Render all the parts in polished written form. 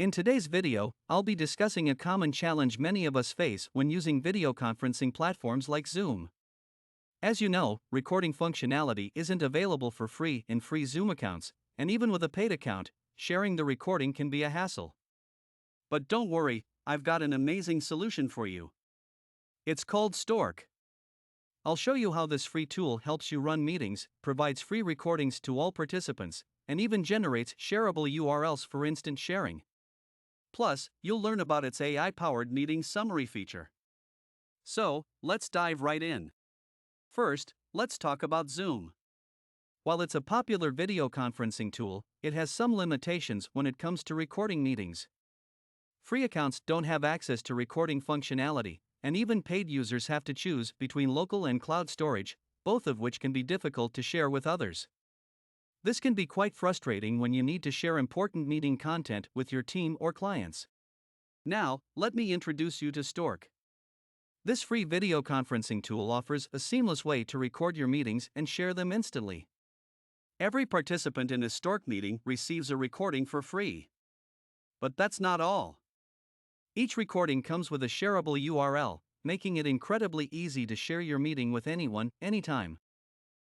In today's video, I'll be discussing a common challenge many of us face when using video conferencing platforms like Zoom. As you know, recording functionality isn't available for free in free Zoom accounts, and even with a paid account, sharing the recording can be a hassle. But don't worry, I've got an amazing solution for you. It's called Stork. I'll show you how this free tool helps you run meetings, provides free recordings to all participants, and even generates shareable URLs for instant sharing. Plus, you'll learn about its AI-powered meeting summary feature. So, let's dive right in. First, let's talk about Zoom. While it's a popular video conferencing tool, it has some limitations when it comes to recording meetings. Free accounts don't have access to recording functionality, and even paid users have to choose between local and cloud storage, both of which can be difficult to share with others. This can be quite frustrating when you need to share important meeting content with your team or clients. Now, let me introduce you to Stork. This free video conferencing tool offers a seamless way to record your meetings and share them instantly. Every participant in a Stork meeting receives a recording for free. But that's not all. Each recording comes with a shareable URL, making it incredibly easy to share your meeting with anyone, anytime.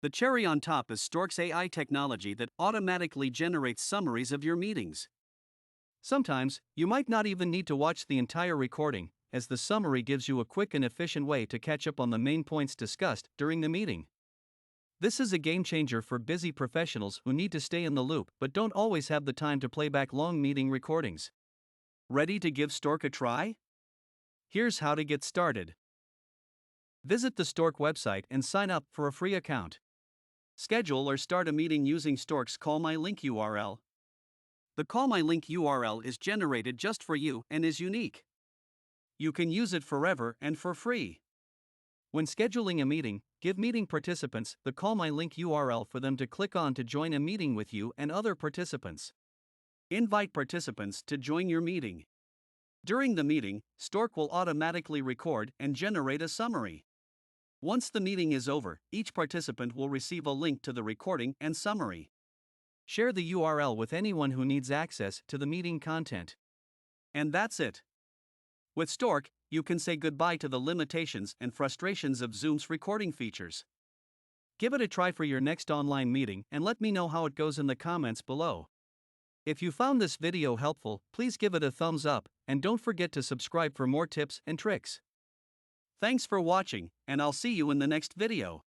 The cherry on top is Stork's AI technology that automatically generates summaries of your meetings. Sometimes, you might not even need to watch the entire recording, as the summary gives you a quick and efficient way to catch up on the main points discussed during the meeting. This is a game changer for busy professionals who need to stay in the loop but don't always have the time to play back long meeting recordings. Ready to give Stork a try? Here's how to get started. Visit the Stork website and sign up for a free account. Schedule or start a meeting using Stork's Call My Link URL. The Call My Link URL is generated just for you and is unique. You can use it forever and for free. When scheduling a meeting, give meeting participants the Call My Link URL for them to click on to join a meeting with you and other participants. Invite participants to join your meeting. During the meeting, Stork will automatically record and generate a summary. Once the meeting is over, each participant will receive a link to the recording and summary. Share the URL with anyone who needs access to the meeting content. And that's it. With Stork, you can say goodbye to the limitations and frustrations of Zoom's recording features. Give it a try for your next online meeting and let me know how it goes in the comments below. If you found this video helpful, please give it a thumbs up, and don't forget to subscribe for more tips and tricks. Thanks for watching, and I'll see you in the next video.